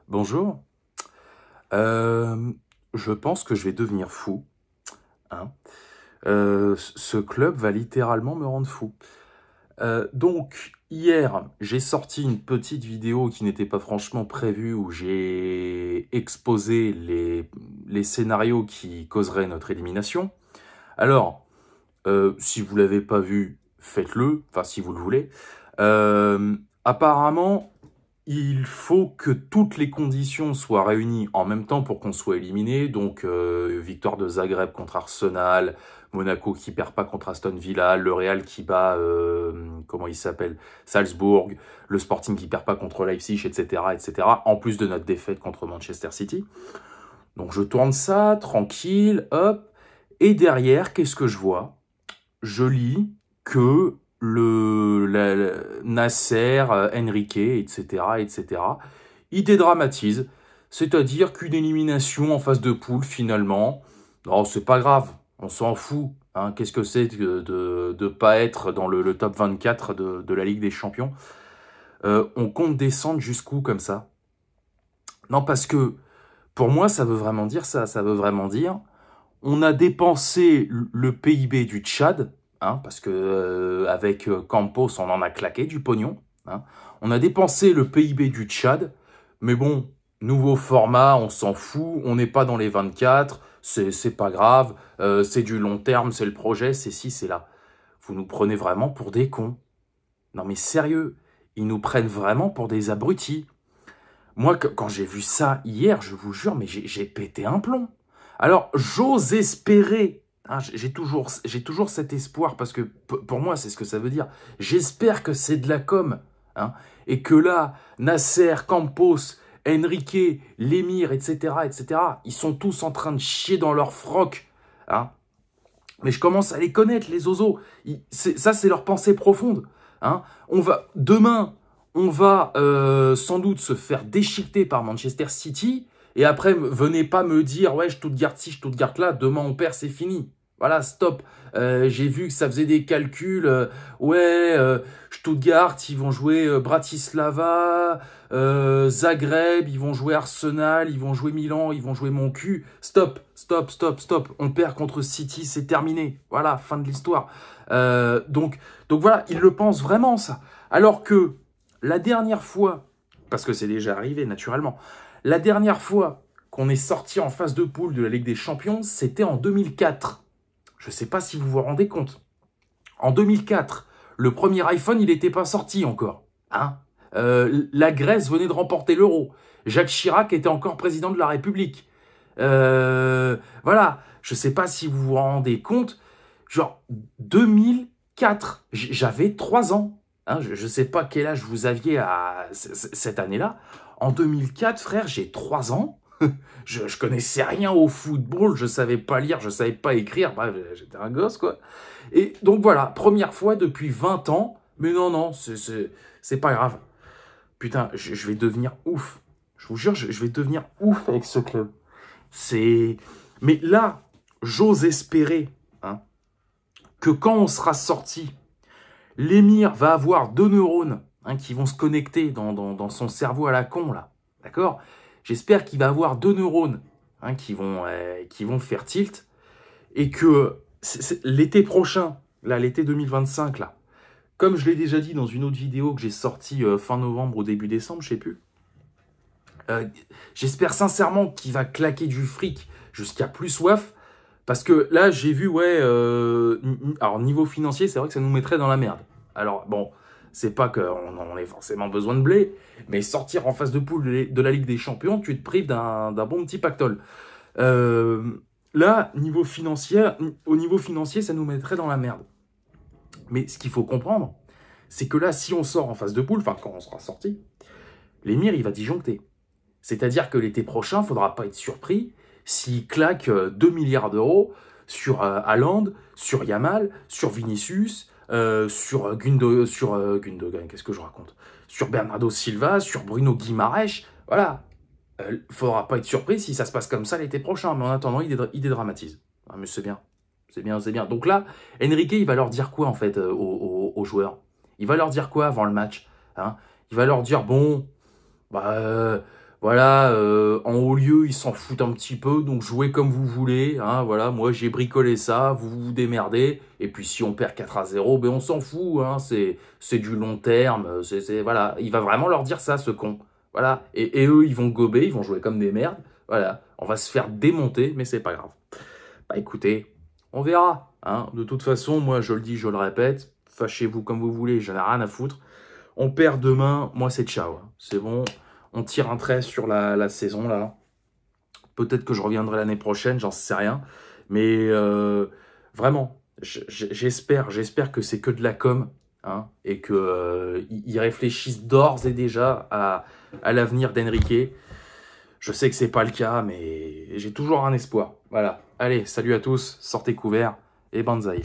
Bonjour. Je pense que je vais devenir fou, hein. Ce club va littéralement me rendre fou. Donc, hier, j'ai sorti une petite vidéo qui n'était pas franchement prévue, où j'ai exposé les scénarios qui causeraient notre élimination. Alors, si vous l'avez pas vu, faites-le, enfin si vous le voulez. Apparemment, il faut que toutes les conditions soient réunies en même temps pour qu'on soit éliminé. Donc, victoire de Zagreb contre Arsenal, Monaco qui perd pas contre Aston Villa, le Real qui bat, comment il s'appelle, Salzbourg, le Sporting qui perd pas contre Leipzig, etc., etc., en plus de notre défaite contre Manchester City. Donc, je tourne ça, tranquille, hop, et derrière, qu'est-ce que je vois? Je lis que Nasser, Enrique, etc., etc., il dédramatise, c'est-à-dire qu'une élimination en phase de poule, finalement, non, c'est pas grave, on s'en fout, hein. Qu'est-ce que c'est de pas être dans le top 24 de la Ligue des Champions? On compte descendre jusqu'où comme ça? Non, parce que pour moi, ça veut vraiment dire ça, ça veut vraiment dire on a dépensé le PIB du Tchad, hein, parce que avec Campos, on en a claqué du pognon, hein. On a dépensé le PIB du Tchad, mais bon, nouveau format, on s'en fout, on n'est pas dans les 24, c'est pas grave, c'est du long terme, c'est le projet, c'est ci, c'est là. Vous nous prenez vraiment pour des cons. Non mais sérieux, ils nous prennent vraiment pour des abrutis. Moi, quand j'ai vu ça hier, je vous jure, mais j'ai pété un plomb. Alors, j'ose espérer, hein, j'ai toujours cet espoir, parce que pour moi, c'est ce que ça veut dire. J'espère que c'est de la com, hein, et que là, Nasser, Campos, Enrique, l'émir, etc., etc., ils sont tous en train de chier dans leur froc, hein. Mais je commence à les connaître, les ozos. Ça, c'est leur pensée profonde, hein. Demain, on va sans doute se faire déchiqueter par Manchester City. Et après, venez pas me dire, ouais, Stuttgart-ci, Stuttgart-là, demain on perd, c'est fini. Voilà, stop. J'ai vu que ça faisait des calculs. Ouais, Stuttgart, ils vont jouer Bratislava, Zagreb, ils vont jouer Arsenal, ils vont jouer Milan, ils vont jouer mon cul. Stop, stop, stop, stop. On perd contre City, c'est terminé. Voilà, fin de l'histoire. Donc voilà, ils le pensent vraiment, ça. Alors que la dernière fois, parce que c'est déjà arrivé naturellement, la dernière fois qu'on est sorti en phase de poule de la Ligue des Champions, c'était en 2004. Je ne sais pas si vous vous rendez compte. En 2004, le premier iPhone, il n'était pas sorti encore, hein. La Grèce venait de remporter l'Euro. Jacques Chirac était encore président de la République. Voilà, je ne sais pas si vous vous rendez compte. Genre, 2004, j'avais 3 ans. Hein, je ne sais pas quel âge vous aviez à cette année-là. En 2004, frère, j'ai 3 ans. Je connaissais rien au football, je savais pas lire, je savais pas écrire. Bref, j'étais un gosse, quoi. Et donc voilà, première fois depuis 20 ans. Mais non, non, c'est pas grave. Putain, je vais devenir ouf. Je vous jure, je vais devenir ouf avec ce club. Mais là, j'ose espérer, hein, que quand on sera sorti, l'émir va avoir 2 neurones, hein, qui vont se connecter dans son cerveau à la con, là. D'accord? J'espère qu'il va avoir 2 neurones, hein, qui vont faire tilt, et que l'été prochain, là, l'été 2025, là, comme je l'ai déjà dit dans une autre vidéo que j'ai sortie fin novembre ou début décembre, je sais plus, j'espère sincèrement qu'il va claquer du fric jusqu'à plus soif, parce que là, j'ai vu, ouais, alors niveau financier, c'est vrai que ça nous mettrait dans la merde. Alors bon, c'est pas qu'on ait forcément besoin de blé, mais sortir en phase de poule de la Ligue des Champions, tu te prives d'un bon petit pactole. Là, au niveau financier, ça nous mettrait dans la merde. Mais ce qu'il faut comprendre, c'est que là, si on sort en phase de poule, enfin quand on sera sorti, l'émir, il va disjoncter. C'est-à-dire que l'été prochain, il ne faudra pas être surpris s'il claque 2 milliards d'euros sur Haaland, sur Yamal, sur Vinicius, sur Gundogan, qu'est-ce que je raconte? Sur Bernardo Silva, sur Bruno Guimaraes. Voilà. Il ne faudra pas être surpris si ça se passe comme ça l'été prochain. Mais en attendant, il dédramatise. Ah, mais c'est bien. C'est bien, c'est bien. Donc là, Enrique, il va leur dire quoi, en fait, aux joueurs? Il va leur dire quoi avant le match, hein? Il va leur dire, bon, bah, Voilà, en haut lieu, ils s'en foutent un petit peu, donc jouez comme vous voulez. Hein, voilà, moi, j'ai bricolé ça, vous vous démerdez. Et puis, si on perd 4-0, ben on s'en fout. Hein, c'est du long terme. Voilà, il va vraiment leur dire ça, ce con. Voilà, et eux, ils vont gober, ils vont jouer comme des merdes. Voilà, on va se faire démonter, mais c'est pas grave. Bah écoutez, on verra. Hein. De toute façon, moi, je le dis, je le répète, fâchez-vous comme vous voulez, j'en ai rien à foutre. On perd demain, moi, c'est ciao. Hein. C'est bon. On tire un trait sur la saison, là. Peut-être que je reviendrai l'année prochaine, j'en sais rien. Mais vraiment, j'espère que c'est que de la com. Hein, et qu'ils réfléchissent d'ores et déjà à l'avenir d'Enrique. Je sais que c'est pas le cas, mais j'ai toujours un espoir. Voilà. Allez, salut à tous, sortez couverts et banzai.